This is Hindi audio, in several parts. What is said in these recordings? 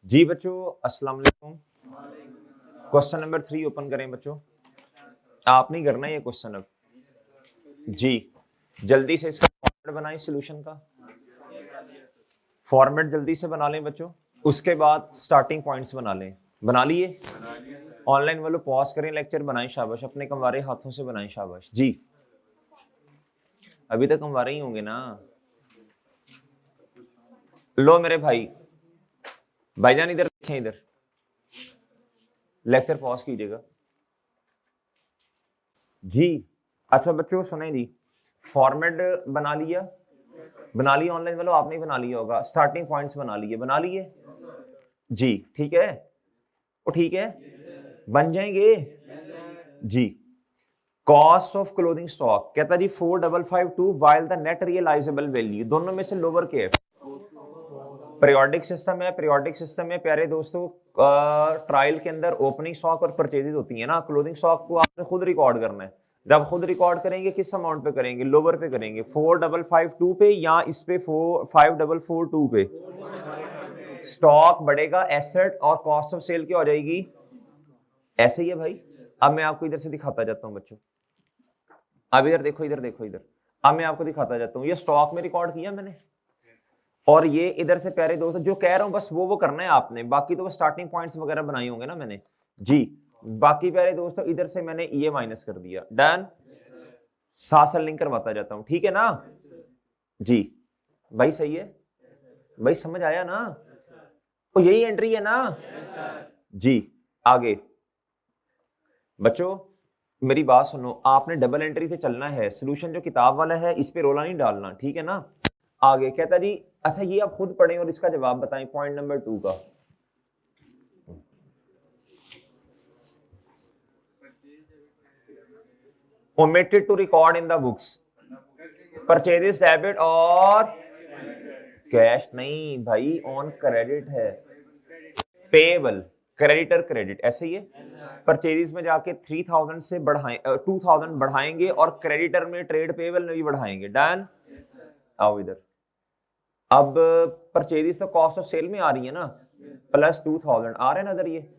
जी बच्चों अस्सलाम वालेकुम। क्वेश्चन नंबर 3 ओपन करें बच्चों। आप नहीं करना ये क्वेश्चन अब जी। जल्दी से इसका फॉर्मेट बनाएं सॉल्यूशन का। फॉर्मेट जल्दी से बना लें बच्चों। उसके बाद स्टार्टिंग पॉइंट्स बना लें। बना लिए? ऑनलाइन वालों पॉज करें, लेक्चर बनाएं शाबाश। अपने कमवारे हाथों से बनाएं शाबाश जी। अभी तक कमवारे ही होंगे ना। लो मेरे भाईजान इधर देखें, इधर लेक्चर पॉज कीजिएगा जी। अच्छा बच्चों सुने जी, फॉर्मेट बना लिया? बना लिया ऑनलाइन वालों? आपने बना लिया होगा। स्टार्टिंग पॉइंट्स बना लिए? बना लिए जी। ठीक है वो ठीक है, बन जाएंगे जी। कॉस्ट ऑफ क्लोथिंग स्टॉक कहता जी 4552 while the net realisable value दोनों में से लोअर के है। पीरियोडिक सिस्टम है, पीरियोडिक सिस्टम में प्यारे दोस्तों ट्रायल के अंदर ओपनिंग स्टॉक और परचेजेस होती है ना। क्लोथिंग स्टॉक को आपने खुद रिकॉर्ड करना है। जब खुद रिकॉर्ड करेंगे किस अमाउंट पे करेंगे? लोअर पे करेंगे, 4552 पे या इस पे 5442 पे। स्टॉक बढ़ेगा, एसेट और कॉस्ट ऑफ सेल क्या हो जाएगी? ऐसे ही है भाई। अब मैं आपको इधर से दिखाता जाता हूं बच्चों। अब इधर देखो, इधर देखो, इधर। अब मैं आपको दिखाता जाता हूं। ये स्टॉक में रिकॉर्ड किया मैंने, और ये इधर से प्यारे दोस्त जो कह रहा हूं बस वो करना है आपने। बाकी तो स्टार्टिंग पॉइंट्स वगैरह बनाए होंगे ना मैंने जी। बाकी प्यारे दोस्तों इधर से मैंने ये माइनस कर दिया। डन। साथ साथ लिंक करवाता जाता हूं, ठीक है ना जी। भाई सही है भाई, समझ आया ना? तो यही एंट्री है ना जी। आगे बच्चों मेरी बात सुनो, आपने डबल एंट्री से चलना है। सॉल्यूशन जो किताब वाला है इस पे रोला नहीं डालना, ठीक है ना। आगे कहता जी, अच्छा ये आप खुद पढ़ें और इसका जवाब बताएं पॉइंट नंबर 2 का। omitted to record in the books purchases debit और कैश नहीं भाई, ऑन क्रेडिट है। पेएबल, क्रेडिटर क्रेडिट, ऐसे ही है। परचेजेस में जाके 3000 से बढ़ाएं 2000 बढ़ाएंगे और क्रेडिटर में ट्रेड पेएबल में भी बढ़ाएंगे। डन। आओ इधर। अब परचेजेस तो कॉस्ट ऑफ सेल में आ रही है ना, प्लस 2000 आ रहे हैं ना इधर ये।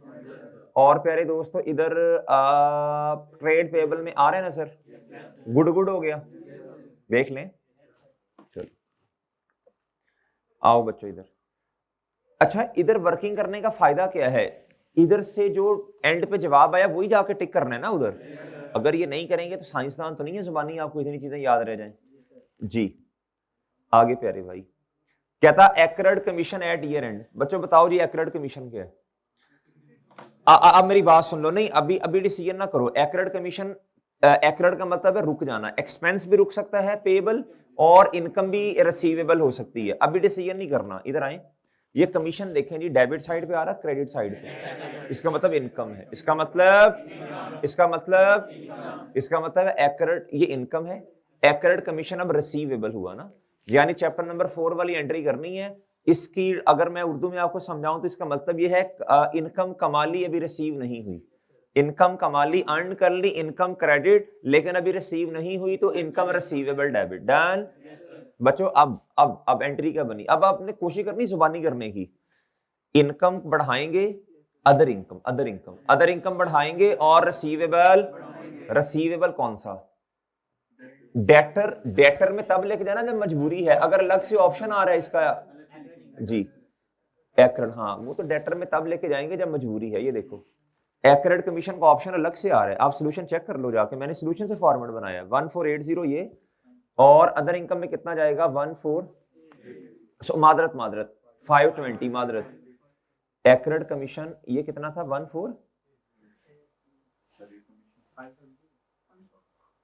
और प्यारे दोस्तों इधर ट्रेड पेएबल में आ रहे हैं ना सर। गुड गुड हो गया, देख लें। चलो आओ बच्चों इधर। अच्छा इधर वर्किंग करने का फायदा क्या है? इधर से जो एंड पे जवाब आया वही जाके टिक करना है ना उधर। अगर ये नहीं करेंगे तो साइंसदान तो नहीं है जुबानी आपको इतनी चीजें याद रह जाएं जी। आगे प्यारे भाई कहता accrued commission at year end. बच्चों बताओ जी एक्रेड कमीशन क्या है? अब मेरी बात सुन लो। नहीं अभी अभी डिसीजन ना करो। एक्रेड कमीशन, एक्रेड का मतलब है रुक जाना। एक्सपेंस भी रुक सकता है पेएबल, और इनकम भी रिसीवेबल हो सकती है। अभी डिसीजन नहीं करना, इधर आए। ये कमीशन देखें जी, डेबिट साइड पे आ रहा, क्रेडिट साइड पे। इसका मतलब इनकम है, इसका मतलब इसका मतलब एक्रेड, ये इनकम है। एक्रेड कमीशन अब रिसीवेबल हुआ ना, यानी चैप्टर नंबर 4 वाली एंट्री करनी है। इसकी अगर मैं उर्दू में आपको समझाऊं तो इसका मतलब ये है इनकम कमाली अभी रिसीव नहीं हुई। इनकम कमाली अर्न कर ली, इनकम क्रेडिट, लेकिन अभी रिसीव नहीं हुई तो इनकम रिसीवेबल डेबिट। डन बच्चों। अब एंट्री क्या बनी? अब आपने कोशिश करनी जुबानी करने की। इनकम बढ़ाएंगे, other income, other income, other income बढ़ाएंगे, और रिसीवेबल, रिसीवेबल कौन सा? डेटर। डेटर में तब लेके जाना जब मजबूरी है। अगर अलग से ऑप्शन आ रहा है इसका जी एक्रेड, हाँ वो तो डेटर में तब लेके जाएंगे जब मजबूरी है। ये देखो एक्रेड कमीशन का ऑप्शन अलग से आ रहा है। आप सोल्यूशन चेक कर लो जाके, मैंने सोल्यूशन से फॉर्मेट बनाया 1480 ये। और अदर इनकम में कितना जाएगा? 14 मादरत मादरत 520 मादरत। एक्रेड कमीशन ये कितना था? 14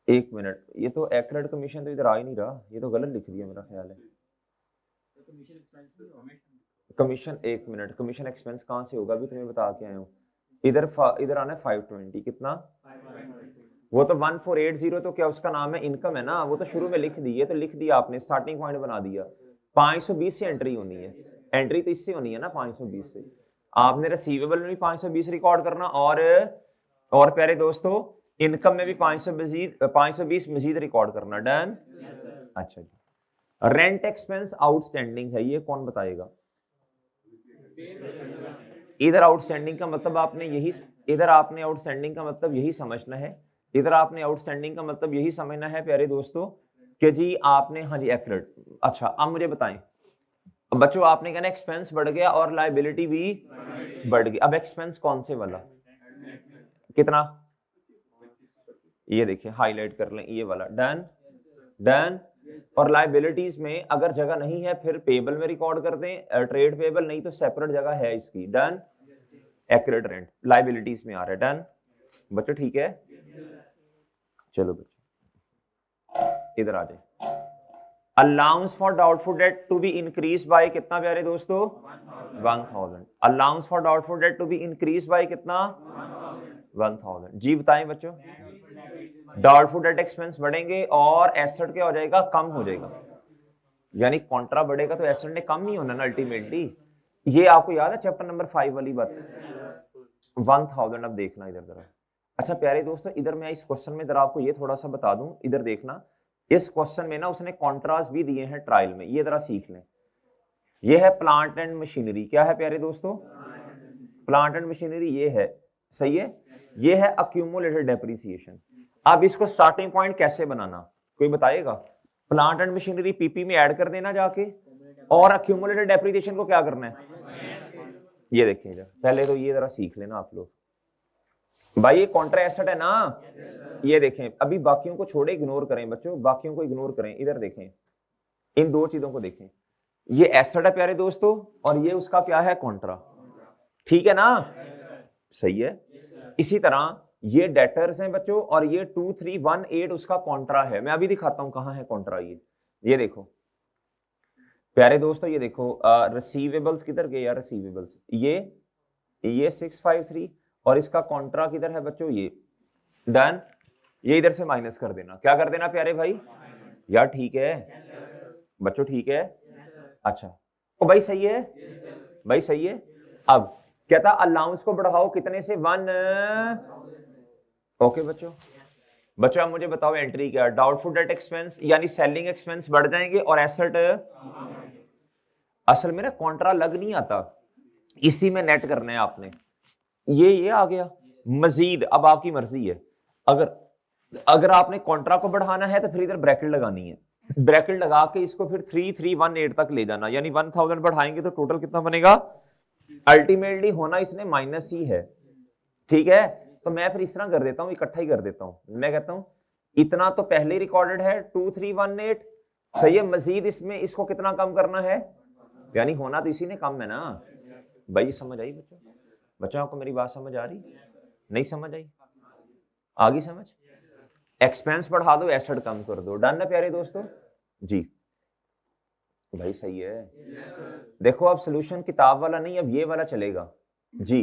एक मिनट, ये तो एक्रेड कमीशन तो इधर आ ही नहीं रहा, ये तो गलत लिख दिया मेरा ख्याल है। कमीशन, एक मिनट, कमीशन एक्सपेंस कहां से होगा? अभी तुम्हें बता के आया हूं। इधर इधर आना है 520 कितना? वो तो 1480 तो क्या उसका नाम है? इनकम है ना, वो तो शुरू में लिख दी है, तो लिख दिया आपने, स्टार्टिंग पॉइंट बना दिया। 520 से एंट्री होनी है। एंट्री तो इससे होनी है ना 520 से। आपने रिसीवेबल में भी 520 रिकॉर्ड करना, और प्यारे दोस्तों इनकम में भी 520 मजीद रिकॉर्ड करना। डन। अच्छा जी। रेंट एक्सपेंस आउटस्टैंडिंग है, ये कौन बताएगा? इधर आउटस्टैंडिंग का मतलब आपने यही, इधर आपने आउटस्टैंडिंग का मतलब यही समझना है, इधर आपने आउटस्टैंडिंग का मतलब यही समझना है प्यारे दोस्तों कि जी आपने, हाँ जी एक्यूरेट। अच्छा अब मुझे बताएं, अब बच्चों आपने कहना एक्सपेंस बढ़ गया और लायबिलिटी भी बढ़ गई। अब एक्सपेंस कौन से वाला, कितना, ये देखिए हाईलाइट कर लें ये वाला, डन डन। और लायबिलिटीज में अगर जगह नहीं है फिर पेबल में रिकॉर्ड कर दें, ट्रेड पेबल, नहीं तो सेपरेट जगह है इसकी, डन। एक्यूरेट रेंट लायबिलिटीज में आ रहा है, डन बच्चों ठीक है। चलो बच्चों इधर आ जाए, allowance for doubtful debt to be increase by कितना प्यारे दोस्तों, 1000। Allowance for doubtful debt to be increase by कितना, 1000। जी बताएं बच्चों, डाउटफुल डेट एक्सपेंस बढ़ेंगे और एसेट क्या हो जाएगा, कम हो जाएगा। यानी कॉन्ट्रा बढ़ेगा तो एसेट ने कम ही होना ना अल्टीमेटली। ये आपको याद है चैप्टर नंबर 5 वाली बात, 1000। अब देखना इधर जरा। अच्छा प्यारे दोस्तों इधर मैं इस क्वेश्चन में जरा आपको ये थोड़ा सा बता दूं, इधर देखना, इस क्वेश्चन में ना उसने कॉन्ट्रास्ट भी दिए हैं ट्रायल में, ये जरा सीख लें। ये है प्लांट एंड मशीनरी, क्या है प्यारे दोस्तों, प्लांट एंड मशीनरी ये है, सही है। ये है अक्यूमुलेटेड डेप्रिसिएशन। अब इसको स्टार्टिंग पॉइंट कैसे बनाना, कोई बताएगा। प्लांट एंड मशीनरी पीपी में ऐड कर देना जाके, और अक्यूमुलेटेड डेप्रिसिएशन को क्या करना है, ये देखिए इधर, पहले तो ये जरा सीख लेना आप लोग। भाई ये कॉन्ट्रा एसेट है ना, ये देखें, अभी बाकियों को छोड़े, इग्नोर करें बच्चों, बाकियों को इग्नोर करें, इधर देखें, इन दो चीजों को देखें। ये एसेट है प्यारे दोस्तों और ये उसका क्या है, कॉन्ट्रा, ठीक है ना, सही है। इसी तरह ये डेटर्स हैं बच्चों और ये 2318 उसका कॉन्ट्रा है। मैं अभी दिखाता हूं कहां है कॉन्ट्रा, ये देखो प्यारे दोस्तों, ये देखो रिसीवेबल्स किधर गए यार, रिसीवेबल्स ये 653 और इसका कॉन्ट्रा किधर है बच्चों, ये डन। ये इधर से माइनस कर देना, क्या कर देना प्यारे भाई, यार ठीक है बच्चों, ठीक है। अच्छा ओ भाई सही है, भाई सही है। अब कहता अलाउंस को बढ़ाओ कितने से, 1। ओके बच्चों, बच्चों आप मुझे बताओ एंट्री क्या, डाउटफुल डेट एक्सपेंस यानी सेलिंग एक्सपेंस बढ़ जाएंगे और एसेट, असल में ना कॉन्ट्रा लग नहीं आता, इसी में नेट करना है आपने। ये आ गया मजीद, अब आपकी मर्जी है, अगर आपने कॉन्ट्रा को बढ़ाना है तो फिर इधर ब्रैकेट लगानी है, ब्रैकेट लगा के इसको फिर 3318 तक ले जाना, यानी 1000 बढ़ाएंगे तो टोटल कितना बनेगा, अल्टीमेटली होना इसने माइनस ही है, ठीक है। तो मैं फिर इस तरह कर देता हूं, इकट्ठा ही कर देता हूं, मैं कहता हूं इतना तो पहले रिकॉर्डेड है 2318, सही है, मजीद इसमें इसको कितना कम करना है, यानी होना तो इसी ने कम है ना। भाई समझ आई बच्चों, बच्चों आपको मेरी बात समझ आ रही, नहीं समझ आई, आ गई समझ। एक्सपेंस बढ़ा दो, एसेट कम कर दो, डन है प्यारे दोस्तों जी। भाई सही है, देखो अब सोल्यूशन किताब वाला नहीं, अब ये वाला चलेगा जी।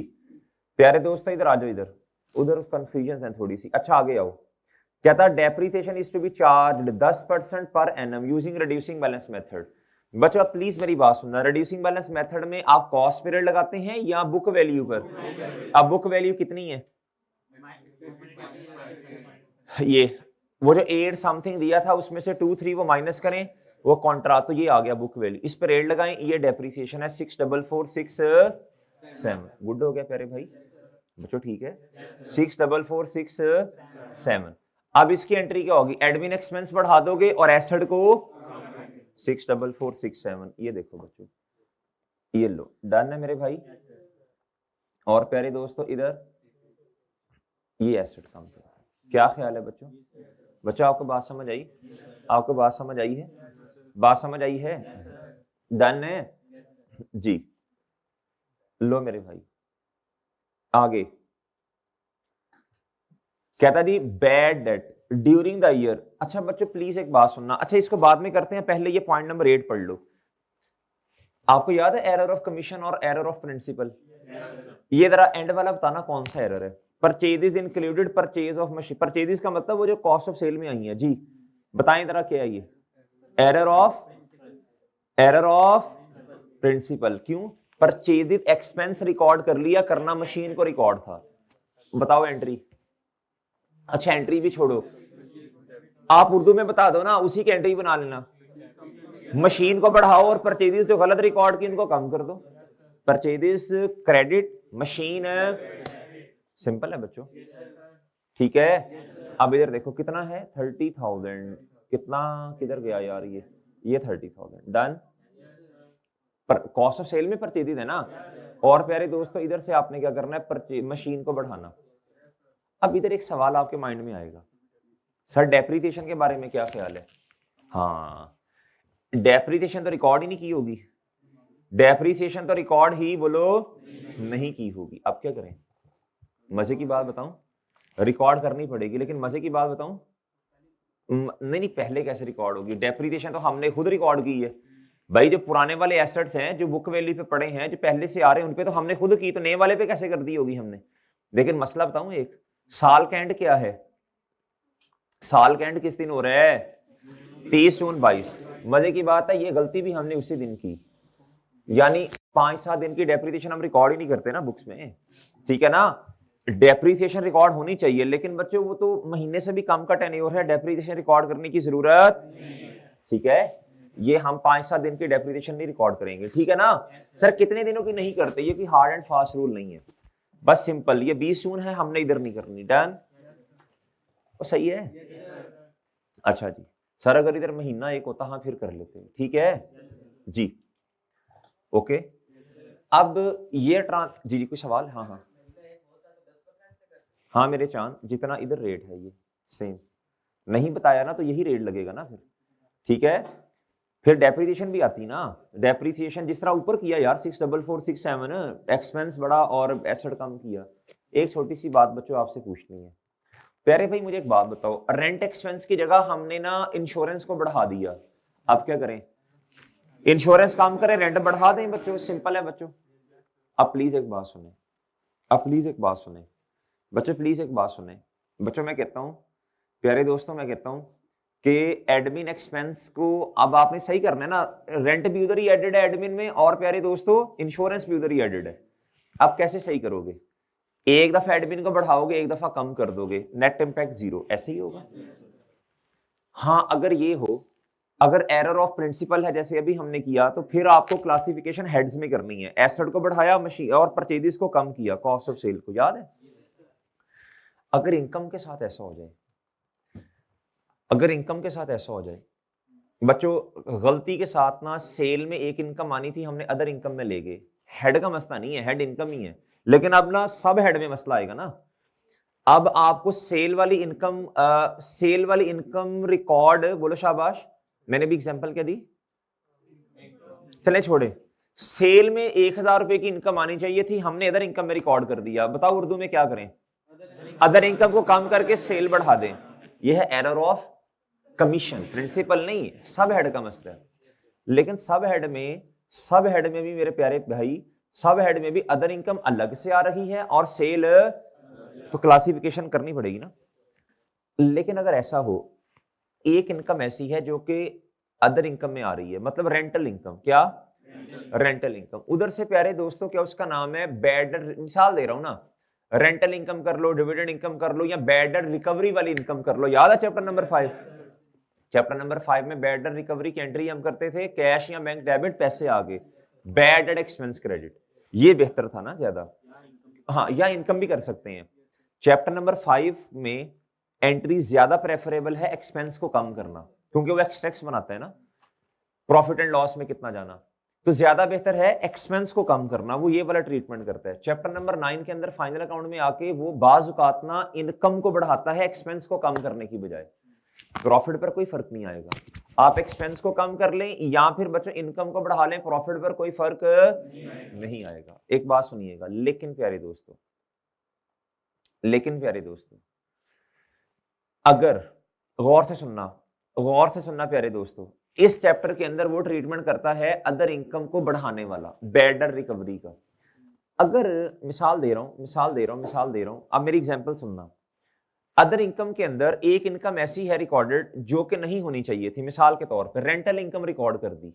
प्यारे दोस्तों इधर आ जाओ, इधर उधर कंफ्यूजन है थोड़ी सी। अच्छा आगे आओ, क्या था, depreciation is to be charged 10% per annum using reducing balance method. बच्चों आप प्लीज मेरी बात सुनना, रिड्यूसिंग बैलेंस मेथड में आप कॉस्ट पीरियड लगाते हैं या बुक वैल्यू पर, अब बुक वैल्यू कितनी है, ये वो जो 8 समथिंग दिया था उसमें से 23 वो माइनस करें, वो कॉन्ट्रा, तो ये आ गया बुक वैल्यू, इस पर रेट लगाएं, ये डेप्रिसिएशन है 64467। गुड हो गया प्यारे भाई बच्चों, ठीक है 64467। अब इसकी एंट्री क्या होगी, एडमिन एक्सपेंस बढ़ा दोगे और एसेट को 64467, ये देखो बच्चों, ये लो, डन है मेरे भाई। और प्यारे दोस्तों इधर ये एसेट कम करो, क्या ख्याल है बच्चों, बच्चों आपको बात समझ आई, आपको बात समझ आई है, बात समझ आई है, डन है जी। लो मेरे भाई आगे, कहता जी bad debt during the year. अच्छा बच्चों प्लीज एक बात सुनना, अच्छा इसको बाद में करते हैं, पहले ये पॉइंट नंबर 8 पढ़ लो। आपको याद है एरर ऑफ कमीशन और एरर ऑफ प्रिंसिपल, ये जरा एंड वाला बताना कौन सा एरर है। Purchase included purchase of machine, purchase का मतलब वो जो कॉस्ट ऑफ सेल में आई है जी, बताएं जरा क्या है ये, एरर ऑफ प्रिंसिपल। क्यों, परचेज एक्सपेंस रिकॉर्ड कर लिया, करना मशीन को रिकॉर्ड था, बताओ एंट्री। अच्छा एंट्री भी छोड़ो, आप उर्दू में बता दो ना, उसी की एंट्री बना लेना, मशीन को बढ़ाओ और परचेज जो गलत रिकॉर्ड की उनको कम कर दो, परचेजेस क्रेडिट, मशीन सिंपल है बच्चों, ठीक है। अब इधर देखो कितना है 30,000, कितना किधर गया यार ये 30,000 डन, पर कॉस्ट ऑफ सेल में परचेजेस है ना। और प्यारे दोस्तों इधर से आपने क्या करना है, मशीन को बढ़ाना। अब इधर एक सवाल आपके माइंड में आएगा, सर डेप्रिसिएशन के बारे में क्या ख्याल है? हाँ, डेप्रिसिएशन तो रिकॉर्ड ही नहीं की होगी, डेप्रिसिएशन तो रिकॉर्ड ही बोलो नहीं की होगी। अब क्या करें? मजे की बात बताऊं, रिकॉर्ड करनी पड़ेगी, लेकिन मजे की बात बताऊं, नहीं पहले कैसे रिकॉर्ड होगी? डेप्रिसिएशन तो हमने खुद रिकॉर्ड की है भाई, जो पुराने वाले एसेट्स हैं जो बुक वैल्यू पे पड़े हैं, जो पहले से आ रहे हैं, उन पे तो हमने खुद की, तो नए वाले पे कैसे कर दी होगी हमने? लेकिन मसला बताऊं, एक साल का एंड क्या है? साल का एंड किस दिन हो रहा है? 30 जून 22। मजे की बात है, ये गलती भी हमने उसी दिन की, यानी 5-7 दिन की डेप्रिसिएशन हम रिकॉर्ड ही नहीं करते ना बुक्स में, ठीक है ना। डेप्रिसिएशन रिकॉर्ड होनी चाहिए, लेकिन बच्चों वो तो महीने से भी कम का टेन्योर है, डेप्रिसिएशन रिकॉर्ड करने की जरूरत, ठीक है। ये हम 5-7 दिन की डेप्रिसिएशन नहीं रिकॉर्ड करेंगे, ठीक है ना। सर कितने दिनों की नहीं करते? ये कोई हार्ड एंड फास्ट रूल नहीं है, बस सिंपल, ये 20 जून है, हमने इधर नहीं करनी, डन। तो सही है। अच्छा जी सर, अगर इधर महीना एक होता, हाँ फिर कर लेते हैं, ठीक है जी, ओके। अब ये जी जी कोई सवाल? हाँ हाँ हाँ मेरे चांद, जितना इधर रेट है ये सेम नहीं बताया ना, तो यही रेट लगेगा ना फिर, ठीक है। फिर डेप्रिसिएशन भी आती ना, डेप्रिसिएशन जिस तरह ऊपर किया यार 64467, एक्सपेंस बड़ा और एसेट कम किया। एक छोटी सी बात बच्चों आपसे पूछनी है, प्यारे भाई मुझे एक बात बताओ, रेंट एक्सपेंस की जगह हमने ना इंश्योरेंस को बढ़ा दिया, अब क्या करें? इंश्योरेंस काम करे, रेंट बढ़ा दें बच्चों, सिंपल है बच्चों। अब प्लीज एक बात सुने, अब प्लीज एक बात सुने बच्चों, प्लीज एक बात सुने बच्चों, मैं कहता हूं प्यारे दोस्तों, मैं कहता हूं कि एडमिन एक्सपेंस को अब आपने सही करना है ना, रेंट भी उधर ही एडेड है एडमिन में, और प्यारे दोस्तों इंश्योरेंस भी उधर ही एडेड है। अब कैसे सही करोगे? एक दफा एडमिन को बढ़ाओगे, एक दफा कम कर दोगे, नेट इंपैक्ट 0, ऐसे ही होगा। हाँ अगर ये हो, अगर एरर ऑफ प्रिंसिपल है जैसे अभी हमने किया, तो फिर आपको क्लासिफिकेशन हेड्स में करनी है, एसेट को बढ़ाया मशीन और परचेजेस को कम किया, कॉस्ट ऑफ सेल को, याद है। अगर इनकम के साथ ऐसा हो जाए, अगर इनकम के साथ ऐसा हो जाए बच्चों, गलती के साथ ना सेल में एक इनकम आनी थी, हमने अदर इनकम में ले गए, हेड का मसला नहीं है, हेड इनकम ही है, लेकिन अब ना सब हेड में मसला आएगा ना। अब आपको सेल वाली इनकम रिकॉर्ड, बोलो शाबाश, मैंने भी एग्जांपल क्या दी, चले छोड़े, सेल में 1,000 रुपए की इनकम आनी चाहिए थी, हमने अदर इनकम में रिकॉर्ड कर दिया, बताओ उर्दू में क्या करें? अदर इनकम को कम करके सेल बढ़ा दें, यह है एरर ऑफ कमीशन, प्रिंसिपल नहीं, सब हेड का मसला है। लेकिन सब हेड में भी मेरे प्यारे भाई, सब हेड में भी अदर इनकम अलग से आ रही है और सेल, तो क्लासिफिकेशन करनी पड़ेगी ना। लेकिन अगर ऐसा हो, एक इनकम ऐसी है जो कि अदर इनकम में आ रही है, मतलब रेंटल इनकम, क्या रेंटल इनकम, उधर से प्यारे दोस्तों क्या उसका नाम है, बैड, मिसाल दे रहा हूं ना, रेंटल इनकम कर लो, डिविडेंड इनकम कर लो, या बैड रिकवरी वाली इनकम कर लो, याद है चैप्टर नंबर 5? चैप्टर नंबर 5 में बैड रिकवरी की एंट्री हम करते थे, कैश या बैंक डेबिट, पैसे आ गए, बैड एक्सपेंस क्रेडिट, ये बेहतर था ना ज्यादा, हाँ, या इनकम भी कर सकते हैं। चैप्टर नंबर 5 में एंट्री ज्यादा प्रेफरेबल है एक्सपेंस को कम करना, क्योंकि वो एक्सट्रैक्ट्स बनाता है ना, प्रॉफिट एंड लॉस में कितना जाना, तो ज्यादा बेहतर है एक्सपेंस को कम करना, वो ये वाला ट्रीटमेंट करता है। चैप्टर नंबर 9 के अंदर फाइनल अकाउंट में आके वो बाज औकात ना इनकम को बढ़ाता है एक्सपेंस को कम करने की बजाय, प्रॉफिट पर कोई फर्क नहीं आएगा, आप एक्सपेंस को कम कर लें या फिर बच्चों इनकम को बढ़ा लें, प्रॉफिट पर कोई फर्क नहीं आएगा। एक बात सुनिएगा, लेकिन प्यारे दोस्तों, अगर गौर से सुनना प्यारे दोस्तों, इस चैप्टर के अंदर वो ट्रीटमेंट करता है अदर इनकम को बढ़ाने वाला, बेडर रिकवरी का। अगर मिसाल दे रहा हूं, अब मेरी एग्जांपल सुनना, अदर इनकम के अंदर एक इनकम ऐसी है रिकॉर्डेड जो कि नहीं होनी चाहिए थी, मिसाल के तौर पर रेंटल इनकम रिकॉर्ड कर दी,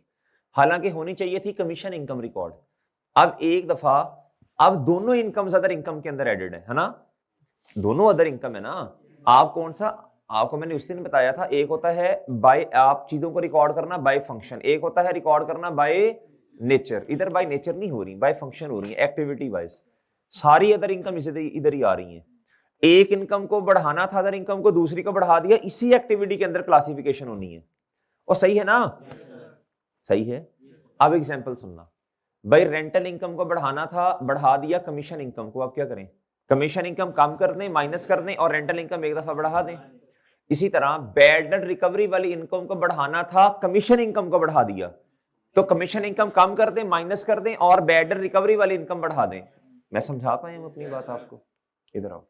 हालांकि होनी चाहिए थी कमीशन इनकम रिकॉर्ड। अब एक दफा, अब दोनों इनकम अदर इनकम के अंदर एडेड है ना, दोनों अदर इनकम है ना। आप कौन सा, आपको मैंने उस दिन बताया था, एक होता है बाय, आप चीजों को रिकॉर्ड करना बाय फंक्शन, एक होता है रिकॉर्ड करना बाय नेचर, इधर बाय नेचर नहीं हो रही, बाय फंक्शन हो रही है, एक्टिविटी वाइज। सारी अदर इनकम इधर ही आ रही है। एक इनकम को बढ़ाना था, अदर इनकम को दूसरी को बढ़ा दिया, इसी एक्टिविटी के अंदर क्लासिफिकेशन होनी है। और सही है ना? सही है। अब एग्जांपल सुनना भाई, रेंटल इनकम को बढ़ाना था, बढ़ा दिया कमीशन इनकम को। अब क्या करें? कमीशन इनकम कम कर दें, माइनस कर दें, और रेंटल इनकम एक दफा बढ़ा दें। इसी तरह बैड डेट रिकवरी वाली इनकम को बढ़ाना था, कमीशन इनकम को बढ़ा दिया, तो कमीशन इनकम कम कर दें, माइनस कर दें, और बैड डेट रिकवरी वाली इनकम बढ़ा दें। मैं समझा पाया हूं अपनी बात आपको? इधर आओ,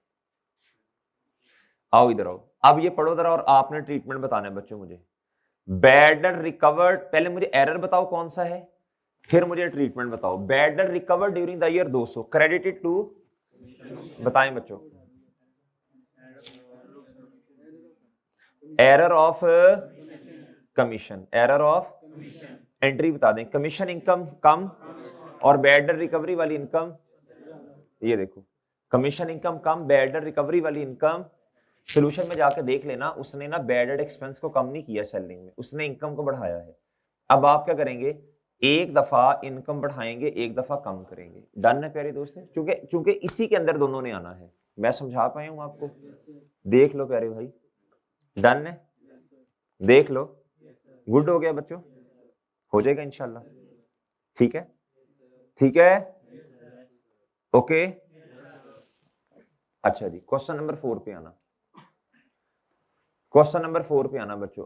आओ इधर आओ। अब ये पढ़ो जरा, और आपने ट्रीटमेंट बताना है बच्चों मुझे। बैड डेट रिकवर्ड, पहले मुझे एरर बताओ कौन सा है, फिर मुझे ट्रीटमेंट बताओ। Bad debt recovered during the year 200, credited to, बताएं बच्चों। Error of commission, error of entry बता दें। कमीशन इनकम कम और बैड डेट रिकवरी वाली इनकम, ये देखो, कमीशन इनकम कम, बैड डेट रिकवरी वाली इनकम। सोल्यूशन में जाकर देख लेना, उसने ना बैड डेट एक्सपेंस को कम नहीं किया सेलिंग में, उसने इनकम को बढ़ाया है। अब आप क्या करेंगे? एक दफा इनकम बढ़ाएंगे, एक दफा कम करेंगे। डन है प्यारे दोस्त? क्योंकि इसी के अंदर दोनों ने आना है। मैं समझा पाया हूं आपको? देख लो प्यारे भाई, डन है? देख लो, गुड हो गया बच्चों, हो जाएगा इंशाल्लाह। ठीक है, ठीक है, ओके। अच्छा जी, क्वेश्चन नंबर 4 पे आना, क्वेश्चन नंबर 4 पे आना बच्चों।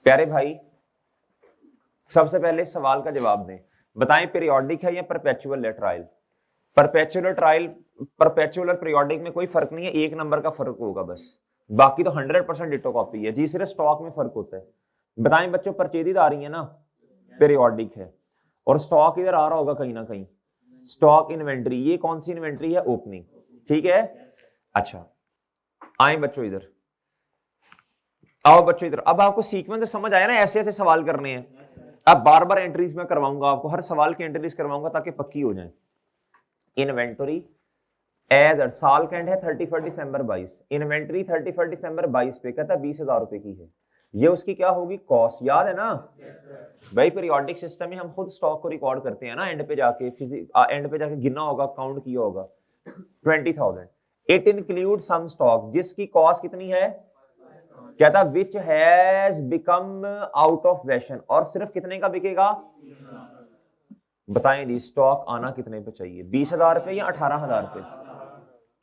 प्यारे भाई, सबसे पहले सवाल का जवाब दें। बताएं पीरियोडिक है या परपेचुअल है ट्रायल? परपेचुअल ट्रायल, परपेचुअल और पीरियोडिक में कोई फर्क नहीं है, एक नंबर का फर्क होगा बस, बाकी तो 100% डिटो कॉपी है जी, सिर्फ स्टॉक में फर्क होता है। बताएं बच्चों, परचेज आ रही है ना, पीरियोडिक है, और स्टॉक इधर आ रहा होगा कहीं ना कहीं, स्टॉक इन्वेंट्री। ये कौन सी इन्वेंट्री है? ओपनिंग, ठीक है। अच्छा, आए बच्चों इधर, आओ बच्चों इधर। अब आपको सीक्वेंस समझ आया ना, ऐसे ऐसे सवाल करने हैं। अब बार बार एंट्रीज में करवाऊंगा आपको, हर सवाल की एंट्रीज करवाऊंगा ताकि पक्की हो जाए। इन्वेंटरी एज साल का एंड है 31 दिसंबर 22, इन्वेंटरी 31 दिसंबर 22 पे कहता है 20,000 रुपए की है, ये उसकी क्या होगी? कॉस्ट। याद है ना भाई, पीरियोडिक सिस्टम में हम खुद स्टॉक को रिकॉर्ड करते हैं ना, एंड पे जाके एंड पे जाके गिना होगा, काउंट किया होगा 20,000। इट इंक्लूड सम स्टॉक जिसकी कॉस्ट कितनी है? कहता which has become out of fashion, और सिर्फ कितने का बिकेगा? बताएं जी, स्टॉक आना कितने पे चाहिए? 20,000 पे या 18,000 पे?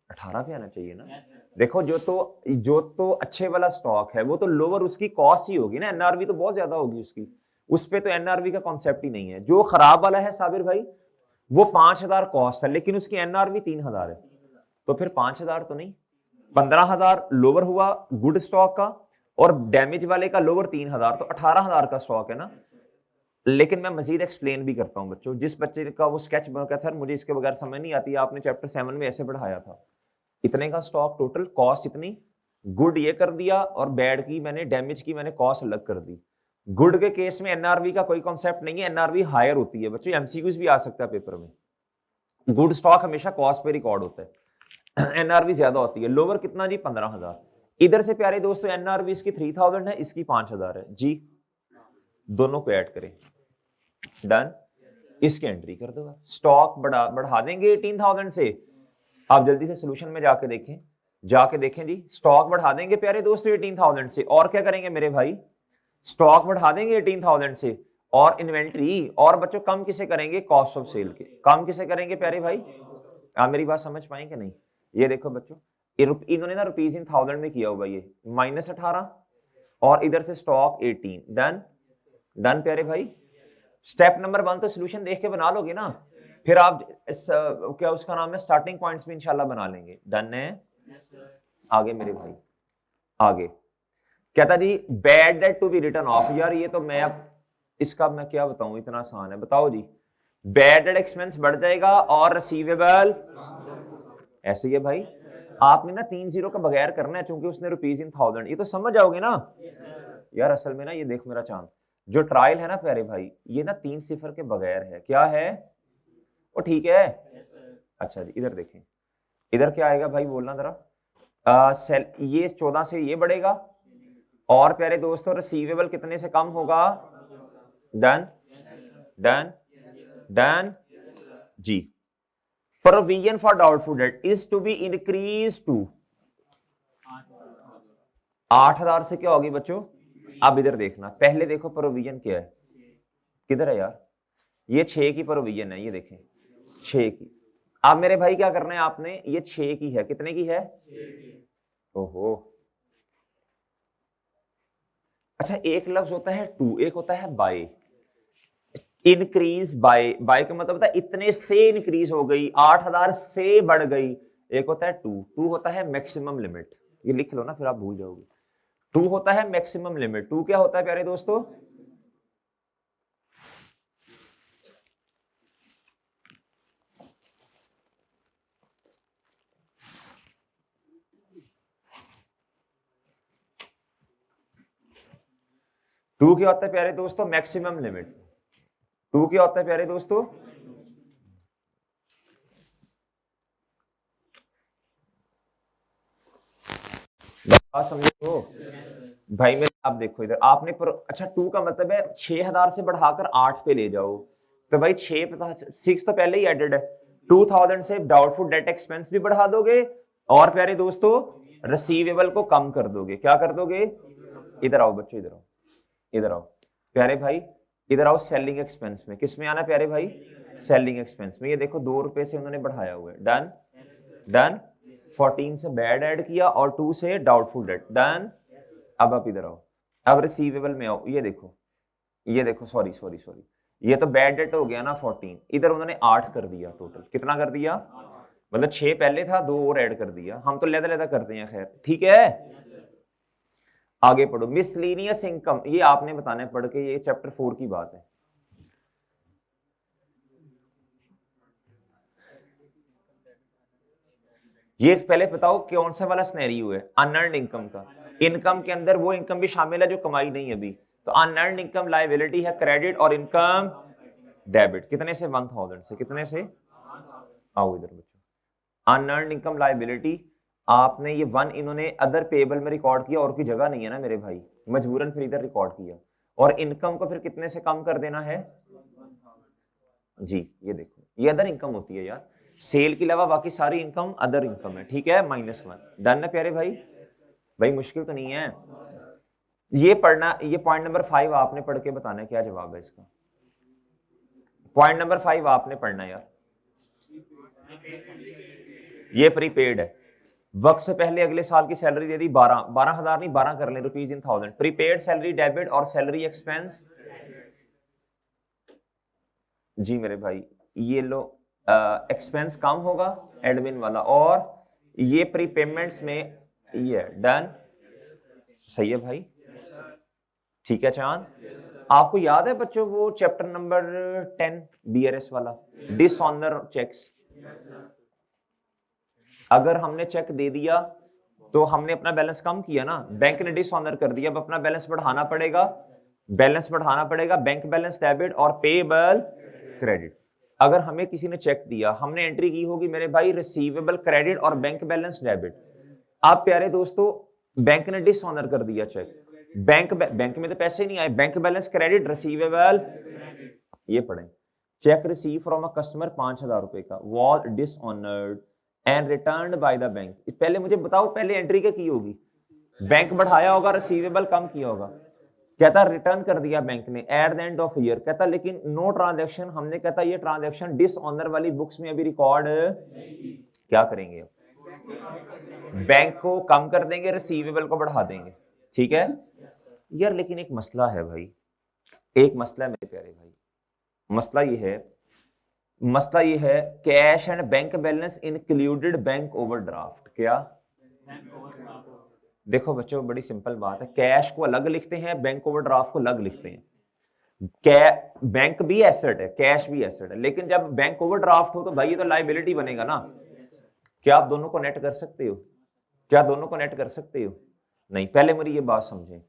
18 पे आना चाहिए ना। देखो, जो तो अच्छे वाला स्टॉक है वो तो लोअर उसकी कॉस्ट ही होगी ना, एनआरवी तो बहुत ज्यादा होगी उसकी, उस पे तो एनआरवी का कॉन्सेप्ट ही नहीं है। जो खराब वाला है साबिर भाई, वो 5,000 कॉस्ट है लेकिन उसकी एनआरवी 3,000 है, तो फिर 5,000 तो नहीं, 15,000 लोअर हुआ गुड स्टॉक का, और डैमेज वाले का लोअर 3,000, तो 18,000 का स्टॉक है ना। लेकिन मैं मजीद एक्सप्लेन भी करता हूं बच्चों। जिस बच्चे का वो स्केच बना, सर मुझे इसके बगैर समझ नहीं आती, आपने चैप्टर 7 में ऐसे पढ़ाया था, इतने का स्टॉक टोटल, कॉस्ट इतनी, गुड ये कर दिया, और बैड की मैंने, डैमेज की मैंने कॉस्ट अलग कर दी। गुड के केस में एनआरवी का कोई कॉन्सेप्ट नहीं है, एनआरवी हायर होती है बच्चों, एमसीक्यूज भी आ सकता है पेपर में। गुड स्टॉक हमेशा कॉस्ट पे रिकॉर्ड होता है, एनआरवी ज्यादा होती है। लोअर कितना जी? 15,000। इधर से प्यारे दोस्तों, एनआरवी इसकी 3,000 है, इसकी 5,000 है जी, दोनों को ऐड करें, डन। इसकी एंट्री कर दो, स्टॉक बढ़ा देंगे 18,000 से। आप जल्दी से सोल्यूशन में जाके देखें जी, स्टॉक बढ़ा देंगे प्यारे दोस्तों 18,000 से, और क्या करेंगे मेरे भाई? स्टॉक बढ़ा देंगे 18,000 से, और इन्वेंट्री, और बच्चों कम किसे करेंगे? कॉस्ट ऑफ सेल के, कम किसे करेंगे प्यारे भाई? आप मेरी बात समझ पाएंगे नहीं? ये देखो बच्चों, इन्होंने ना रुपीज इन थाउजेंड में किया हुआ, ये -18, और इधर से स्टॉक 18, डन। डन प्यारे भाई। स्टेप नंबर 1 तो सोल्यूशन देख के बना लोगे ना, फिर आप क्या उसका नाम है, स्टार्टिंग पॉइंट्स भी इंशाल्लाह बना लेंगे। डन है? आगे मेरे भाई, आगे कहता जी bad debt to be return off. यार ये तो मैं अब इसका मैं क्या बताऊं, इतना आसान है, बताओ जी। बैड डेट एक्सपेंस बढ़ जाएगा और रिसीवेबल ऐसे ही है भाई। आपने ना 3 0 का बगैर करना है, चूंकि उसने रुपीज इन थाउजेंड, ये तो समझ जाओगे ना यार। असल में ना ये देख मेरा चांद, जो ट्रायल है ना प्यारे भाई, ये ना 3 सिफर के बगैर है। क्या है वो? ठीक है। अच्छा जी, इधर देखें, इधर क्या आएगा भाई, बोलना जरा। सेल ये 14 से ये बढ़ेगा, और प्यारे दोस्तों रिसीवेबल कितने से कम होगा? डन। डन डन जी। Provision for doubtful debt is to be increase to 8,000 से क्या होगी बच्चों? अब इधर देखना, पहले देखो प्रोविजन क्या है, किधर है यार? ये 6 की प्रोविजन है, ये देखें 6 की। अब मेरे भाई क्या करना है आपने, ये 6 की है, कितने की है? ओहो, अच्छा एक लफ्ज होता है टू, एक होता है बाय। इंक्रीज बाय का मतलब होता है इतने से इंक्रीज हो गई, 8,000 से बढ़ गई। एक होता है टू होता है मैक्सिमम लिमिट, ये लिख लो ना फिर आप भूल जाओगे। टू होता है मैक्सिमम लिमिट। टू क्या होता है प्यारे दोस्तों? टू क्या होता है प्यारे दोस्तों? Maximum limit. टू क्या होता है प्यारे दोस्तों? बात समझे हो भाई मेरे? आप देखो इधर आपने अच्छा टू का मतलब है 6,000 से बढ़ाकर 8 पे ले जाओ, तो भाई 6 तो पहले ही एडेड है। 2,000 से डाउटफुल डेट एक्सपेंस भी बढ़ा दोगे, और प्यारे दोस्तों रिसीवेबल को कम कर दोगे। क्या कर दोगे? इधर आओ बच्चों, इधर आओ, इधर आओ प्यारे भाई, इधर आओ। सेलिंग एक्सपेंस में किस में आना प्यारे भाई? सेलिंग एक्सपेंस में। ये देखो 2 रुपए से उन्होंने बढ़ाया हुआ है, डन डन। 14 से बैड ऐड किया और 2 से डाउटफुल डेट, डन। अब आप इधर आओ, अब रिसीवेबल में आओ। ये देखो सॉरी सॉरी सॉरी, ये तो बैड डेट हो गया ना 14, इधर उन्होंने 8 कर दिया। टोटल कितना कर दिया? मतलब 6 पहले था, 2 और ऐड कर दिया। हम तो लेदा लेदा करते हैं, खैर ठीक है। आगे पढ़ो। मिसलीनियस इनकम, ये आपने बताना है पढ़ के, ये चैप्टर 4 की बात है। ये पहले बताओ कौन सा वाला सिनेरियो है अनअर्न्ड इनकम का? इनकम के अंदर वो इनकम भी शामिल है जो कमाई नहीं है अभी। तो अनअर्न्ड इनकम लायबिलिटी है क्रेडिट, और इनकम डेबिट। कितने से? 1,000 से। कितने से? आओ इधर बच्चों। अनअर्न्ड इनकम लायबिलिटी आपने ये 1 इन्होंने अदर पेबल में रिकॉर्ड किया, और कोई जगह नहीं है ना मेरे भाई, मजबूरन फिर इधर रिकॉर्ड किया। और इनकम को फिर कितने से कम कर देना है जी? ये देखो ये अदर इनकम होती है यार, सेल के अलावा बाकी सारी इनकम अदर इनकम है, ठीक है? -1। डन है प्यारे भाई? भाई मुश्किल तो नहीं है ये पढ़ना। ये पॉइंट नंबर 5 आपने पढ़ के बताना है क्या जवाब है इसका। पॉइंट नंबर 5 आपने पढ़ना है यार। ये प्रीपेड है, वक्त से पहले अगले साल की सैलरी दे दी 12,000 नहीं 12 कर ले, rupees in 1000। Prepaid salary debit और सैलरी एक्सपेंस जी मेरे भाई। ये लो एक्सपेंस कम होगा एडमिन वाला, और ये प्रीपेमेंट्स में ये डन। सही है भाई? ठीक है चांद। आपको याद है बच्चों वो चैप्टर नंबर 10 बीआरएस वाला, डिसऑनर चेक्स? अगर हमने चेक दे दिया तो हमने अपना बैलेंस कम किया ना, बैंक ने डिसऑनर कर दिया, अब अपना बैलेंस बढ़ाना पड़ेगा। बैलेंस बढ़ाना पड़ेगा, बैंक बैलेंस डेबिट और पेएबल क्रेडिट। अगर हमें किसी ने चेक दिया, हमने एंट्री की होगी मेरे भाई रिसीवेबल क्रेडिट और बैंक बैलेंस डेबिट। आप प्यारे दोस्तों बैंक ने डिसऑनर कर दिया चेक, बैंक में तो पैसे नहीं आए, बैंक बैलेंस क्रेडिट रिसीवेबल। ये पढ़ें, check receive from a customer 5,000 रुपए का was dishonoured and returned by the bank. पहले मुझे बताओ पहले एंट्री क्या की होगी? बैंक बढ़ाया होगा, रिसीवेबल कम किया होगा। कहता रिटर्न कर दिया बैंक ने at the end of year, कहता लेकिन नो ट्रांजैक्शन। हमने कहता ये ट्रांजैक्शन डिसऑनर वाली बुक्स में अभी रिकॉर्ड। क्या करेंगे? बैंक को कम कर देंगे, रिसीवेबल को बढ़ा देंगे, ठीक है यार। लेकिन एक मसला है भाई, एक मसला है मेरे प्यारे भाई। मसला ये है cash and bank balance included bank overdraft. क्या? देखो बच्चों बड़ी सिंपल बात है, कैश को अलग लिखते हैं, बैंक ओवरड्राफ्ट को अलग लिखते हैं। बैंक भी एसेट है, कैश भी एसेट है, लेकिन जब बैंक ओवरड्राफ्ट हो तो भाई ये तो लायबिलिटी बनेगा ना। क्या आप दोनों को नेट कर सकते हो? क्या दोनों को नेट कर सकते हो? नहीं। पहले मेरी ये बात समझे,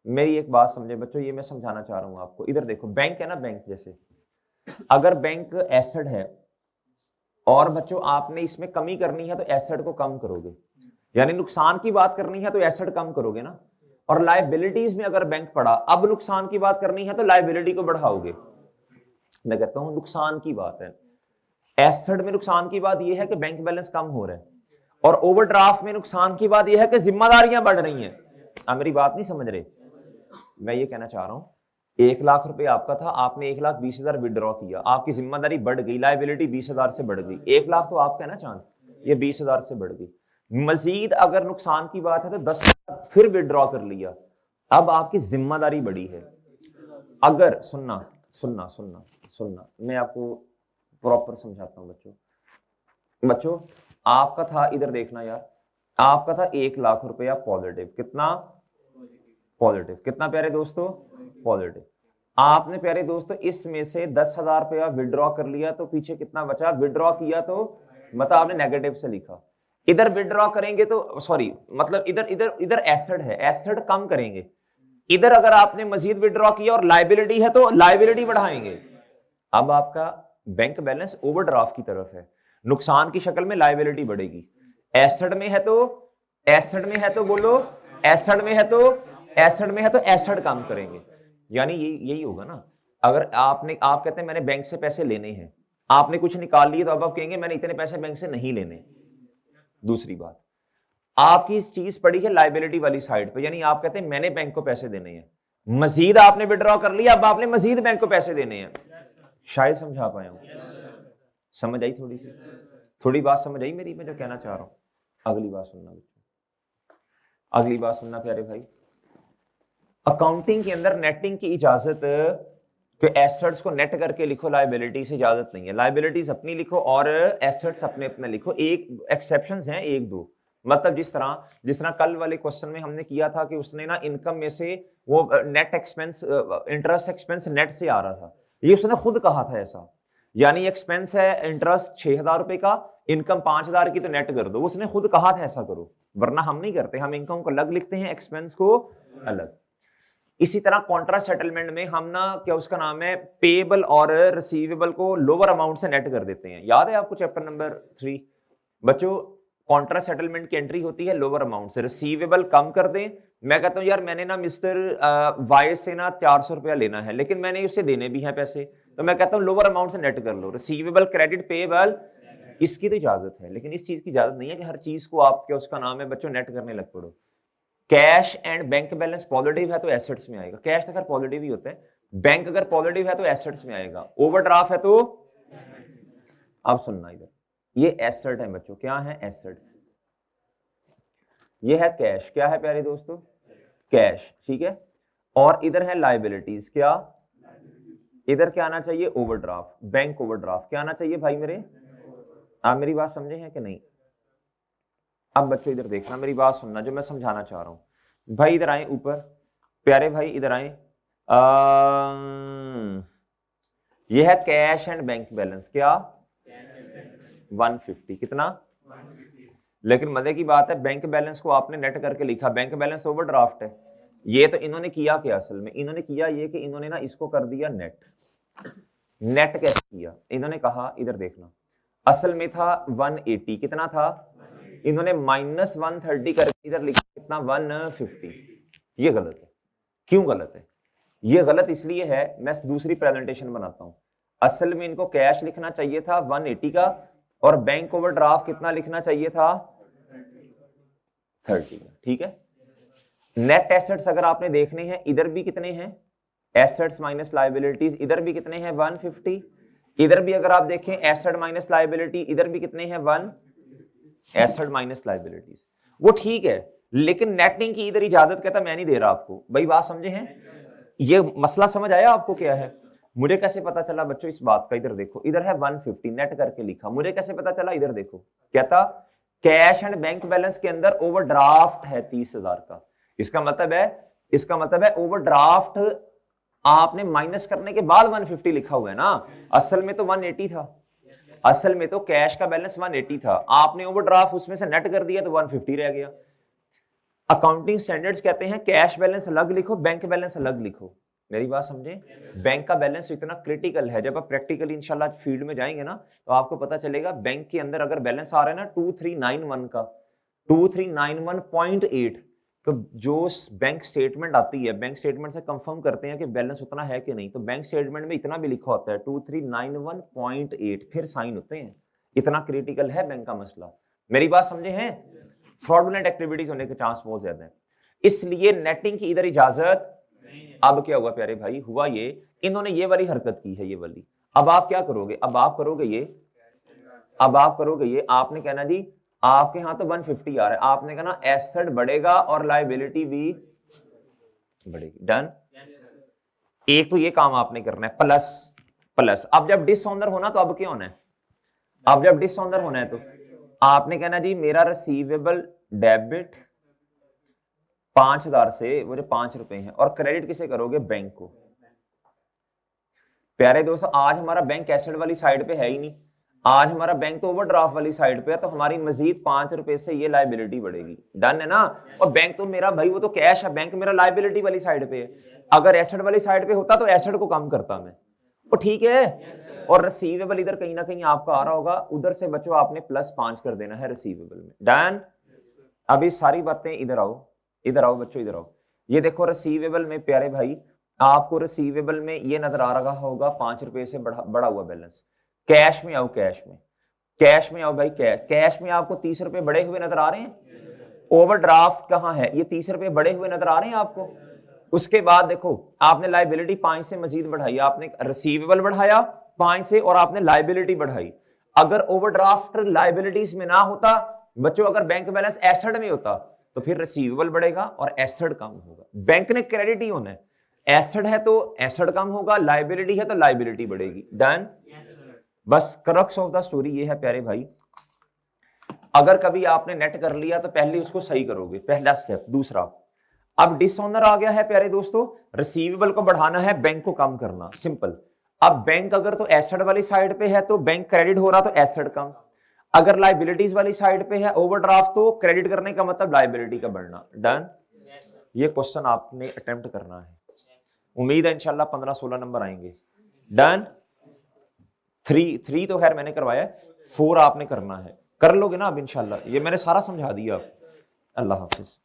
मेरी एक बात समझे बच्चों, ये मैं समझाना चाह रहा हूं आपको। इधर देखो बैंक है ना, बैंक जैसे अगर बैंक एसेट है और बच्चों आपने इसमें कमी करनी है तो एसेट को कम करोगे, यानी नुकसान की बात करनी है तो एसेट कम करोगे ना। और लायबिलिटीज में अगर बैंक पड़ा, अब नुकसान की बात करनी है तो लायबिलिटी को बढ़ाओगे। मैं कहता हूं नुकसान की बात है। एसेट में नुकसान की बात यह है कि बैंक बैलेंस कम हो रहा है, और ओवरड्राफ्ट में नुकसान की बात यह है कि जिम्मेदारियां बढ़ रही हैं। आप मेरी बात नहीं समझ रहे? मैं ये कहना चाह रहा हूं 1,00,000 रुपए आपका था, आपने 1,20,000 विड्रॉ किया, आपकी जिम्मेदारी बढ़ गई, लाइबिलिटी 20,000 से बढ़ गई। 1,00,000 तो आपका है ना चांद, ये 20,000 से बढ़ गई। मजीद अगर नुकसान की बात है तो 10,000 फिर विड्रॉ कर लिया, अब आपकी जिम्मेदारी बढ़ी है। अगर सुनना सुनना सुनना सुनना, मैं आपको प्रॉपर समझाता हूं बच्चों। आपका था, इधर देखना यार, आपका था 1,00,000 रुपया पॉजिटिव। कितना पॉजिटिव? कितना प्यारे दोस्तों? पॉजिटिव। आपने प्यारे दोस्तों इसमें से 10,000 रुपया विड्रॉ कर लिया, तो पीछे कितना बचा? विड्रॉ किया तो मतलब आपने नेगेटिव से लिखा। इधर विड्रॉ करेंगे तो सॉरी, मतलब इधर इधर इधर एसेट है, एसेट कम करेंगे। इधर अगर आपने मजीद विड्रॉ किया और लाइबिलिटी है तो लाइबिलिटी बढ़ाएंगे। अब आपका बैंक बैलेंस ओवरड्राफ्ट की तरफ है, नुकसान की शक्ल में लाइबिलिटी बढ़ेगी। एसेट में है तो बोलो, एसेट में है तो एसेट कम करेंगे। यानी यही होगा ना। अगर आप कहते हैं मैंने बैंक से पैसे लेने हैं, आपने कुछ निकाल लिए, तो अब आप कहेंगे मैंने इतने पैसे बैंक से नहीं लेने। दूसरी बात, आपकी चीज पड़ी है लाइबिलिटी वाली साइड पे, यानी आप कहते हैं मैंने बैंक को पैसे देने हैं, मजीद आपने विड्रॉ कर लिया, अब आपने मजीद बैंक को पैसे देने हैं। शायद समझा पाया हूं? समझ आई? थोड़ी बात समझ आई मेरी, मैं जो कहना चाह रहा हूं। अगली बात सुनना प्यारे भाई। अकाउंटिंग के अंदर नेटिंग की इजाजत कि एसेट्स को नेट करके लिखो, लाइबिलिटी से इजाजत नहीं है। लाइबिलिटीज अपनी लिखो और एसेट्स अपने अपने लिखो। एक एक्सेप्शंस हैं, एक दो। मतलब जिस तरह कल वाले क्वेश्चन में हमने किया था कि उसने ना इनकम में से वो net expense, interest expense net से आ रहा था, ये उसने खुद कहा था ऐसा। यानी एक्सपेंस है इंटरेस्ट 6,000 रुपए का, इनकम 5,000 की, तो नेट कर दो। उसने खुद कहा था ऐसा करो, वरना हम नहीं करते। हम इनकम को अलग लिखते हैं, एक्सपेंस को अलग। इसी तरह कॉन्ट्रा सेटलमेंट में हम ना क्या उसका नाम है, पेएबल और रिसीवेबल को लोअर अमाउंट से नेट कर देते हैं। याद है आपको चैप्टर नंबर 3? बच्चों कॉन्ट्रा सेटलमेंट की एंट्री होती है लोअर अमाउंट से, रिसीवेबल कम कर दें। मैं कहता हूं यार मैंने ना मिस्टर वाई से ना 400 रुपया लेना है, लेकिन मैंने उससे देने भी हैं पैसे, तो मैं कहता हूं लोअर अमाउंट से नेट कर लो। रिसीवेबल, क्रेडिट, पेएबल, इसकी तो इजाजत है, लेकिन इस चीज की इजाजत नहीं है कि हर चीज को आप क्या उसका नाम है बच्चों नेट करने लग पड़ो। Cash and bank balance positive है तो एसेट्स में आएगा। कैश तो खैर पॉजिटिव ही होता है, बैंक अगर पॉजिटिव है तो एसेट्स में आएगा। ओवरड्राफ्ट है तो, अब सुनना इधर, ये एसेट है बच्चों। क्या है? एसेट्स। ये है कैश। क्या है प्यारे दोस्तों? कैश, ठीक है। और इधर है लाइबिलिटीज। क्या? इधर क्या आना चाहिए? Overdraft, bank overdraft. क्या आना चाहिए भाई मेरे? आप मेरी बात समझे हैं कि नहीं? अब बच्चों इधर देखना, मेरी बात सुनना जो मैं समझाना चाह रहा हूं। भाई इधर आए ऊपर, प्यारे भाई इधर आए। ये है कैश एंड बैंक बैलेंस। क्या? 150। कितना? 150। लेकिन मजे की बात है बैंक बैलेंस को आपने नेट करके लिखा, बैंक बैलेंस ओवरड्राफ्ट है। ये तो इन्होंने किया क्या असल में? इन्होंने किया ये कि इन्होंने ना इसको कर दिया नेट। नेट कैसे किया? इन्होंने कहा, इधर देखना, असल में था 180। कितना था? इन्होंने -130 करके इधर लिखा कितना? 150। ये गलत है। क्यों गलत है? ये गलत इसलिए है, मैं दूसरी प्रेजेंटेशन बनाता हूं। असल में इनको कैश लिखना चाहिए था 180 का, और बैंक ओवरड्राफ्ट कितना लिखना चाहिए था? 30 का। ठीक है। नेट एसेट्स अगर आपने देखने हैं, इधर भी कितने हैं? एसेट्स माइनस लाइबिलिटीज, इधर भी कितने हैं? 150। इधर भी अगर आप देखें एसेट माइनस लाइबिलिटी, इधर भी कितने हैं? 1 एसेट माइनस लाइबिलिटीज। वो ठीक है, लेकिन नेटिंग की इधर इजाजत कहता मैं नहीं दे रहा आपको। भाई बात समझे हैं? ये मसला समझ आया आपको क्या है? मुझे कैसे पता चला बच्चों इस बात का? इधर देखो, इधर है 150 नेट करके लिखा। मुझे कैसे पता चला? इधर देखो, कहता कैश एंड बैंक बैलेंस के अंदर ओवरड्राफ्ट है 30,000 का। इसका मतलब है ओवरड्राफ्ट आपने माइनस करने के बाद 150 लिखा हुआ है ना। असल में तो 180 था, असल में तो कैश का बैलेंस 180 था, आपने ओवरड्राफ्ट उसमें से नेट कर दिया तो 150 रह गया। अकाउंटिंग स्टैंडर्ड्स कहते हैं कैश बैलेंस अलग लिखो, बैंक बैलेंस अलग लिखो। मेरी बात समझे? बैंक का बैलेंस इतना क्रिटिकल है, जब आप प्रैक्टिकली इंशाल्लाह फील्ड में जाएंगे ना तो आपको पता चलेगा। बैंक के अंदर अगर बैलेंस आ रहा है ना 2391 का, 2391.8, तो जो बैंक स्टेटमेंट आती है, बैंक स्टेटमेंट से कंफर्म करते हैं कि बैलेंस उतना है कि नहीं, तो बैंक स्टेटमेंट में इतना भी लिखा होता है 2391.8, फिर साइन होते हैं। इतना क्रिटिकल है बैंक का मसला। मेरी बात समझे हैं? फ्रॉडुलेंट एक्टिविटीज होने के चांस बहुत ज्यादा है, इसलिए नेटिंग की इधर इजाजत। अब क्या हुआ प्यारे भाई? हुआ ये, इन्होंने ये वाली हरकत की है, ये वाली। अब आप क्या करोगे? अब आप करोगे ये, आपने कहना जी आपके यहां तो 150 आ रहा है, आपने कहना एसेट बढ़ेगा और लायबिलिटी भी बढ़ेगी। डन। एक तो ये काम आपने करना है, प्लस अब जब डिसऑनर होना तो अब क्या होना है? अब जब डिसऑनर होना है तो आपने कहना जी मेरा रिसीवेबल डेबिट 5000 से मुझे 5 रुपए हैं, और क्रेडिट किसे करोगे? बैंक को। प्यारे दोस्तों, आज हमारा बैंक एसेट वाली साइड पे है ही नहीं, आज हमारा बैंक तो ओवरड्राफ्ट वाली साइड पे है, तो हमारी मजीद 5 रुपए से ये लायबिलिटी बढ़ेगी। डन है ना? और बैंक तो मेरा भाई वो तो कैश है, बैंक मेरा लायबिलिटी वाली साइड पे है। अगर एसेट वाली साइड पे होता तो एसेट को कम करता मैं, वो ठीक है। और रिसीवेबल इधर कहीं ना कहीं आपका आ रहा होगा, उधर से बच्चों आपने +5 कर देना है रिसीवेबल में। डन। अभी सारी बातें इधर आओ बच्चों, इधर आओ। ये देखो रिसीवेबल में प्यारे भाई, आपको रिसीवेबल में ये नजर आ रहा होगा 5 रुपए से बढ़ा हुआ बैलेंस। कैश में आओ, कैश में आओ भाई, कैश में आपको 30 रुपए बढ़े हुए नजर आ रहे हैं। ओवरड्राफ्ट कहां है? ये 30 रुपए बढ़े हुए नजर आ रहे हैं आपको। उसके बाद देखो आपने लायबिलिटी 5 से मजीद बढ़ाई, आपने रिसीवेबल बढ़ाया 5 से और आपने लायबिलिटी बढ़ाई। अगर ओवरड्राफ्ट लायबिलिटीज में ना होता बच्चों, अगर बैंक बैलेंस एसेट में होता तो फिर रिसीवेबल बढ़ेगा और एसेट कम होगा। बैंक ने क्रेडिट ही होना है, एसेट है तो एसेट कम होगा, लायबिलिटी है तो लायबिलिटी बढ़ेगी। डन। बस क्रक्स ऑफ द स्टोरी ये है प्यारे भाई, अगर कभी आपने नेट कर लिया तो पहले उसको सही करोगे, पहला स्टेप। दूसरा, अब डिसऑनर आ गया है प्यारे दोस्तों, रिसीवेबल को बढ़ाना है, बैंक को कम करना, सिंपल। अब बैंक अगर तो एसेट वाली साइड पे है तो बैंक क्रेडिट हो रहा तो एसेट कम, अगर लायबिलिटीज वाली साइड पे है ओवरड्राफ्ट तो क्रेडिट करने का मतलब लायबिलिटी का बढ़ना। डन। ये क्वेश्चन आपने अटेम्प्ट करना है, उम्मीद है इंशाल्लाह 15-16 नंबर आएंगे। डन। 3 तो खैर मैंने करवाया, 4 आपने करना है, कर लोगे ना अब इंशाल्लाह? ये मैंने सारा समझा दिया। अल्लाह हाफिज।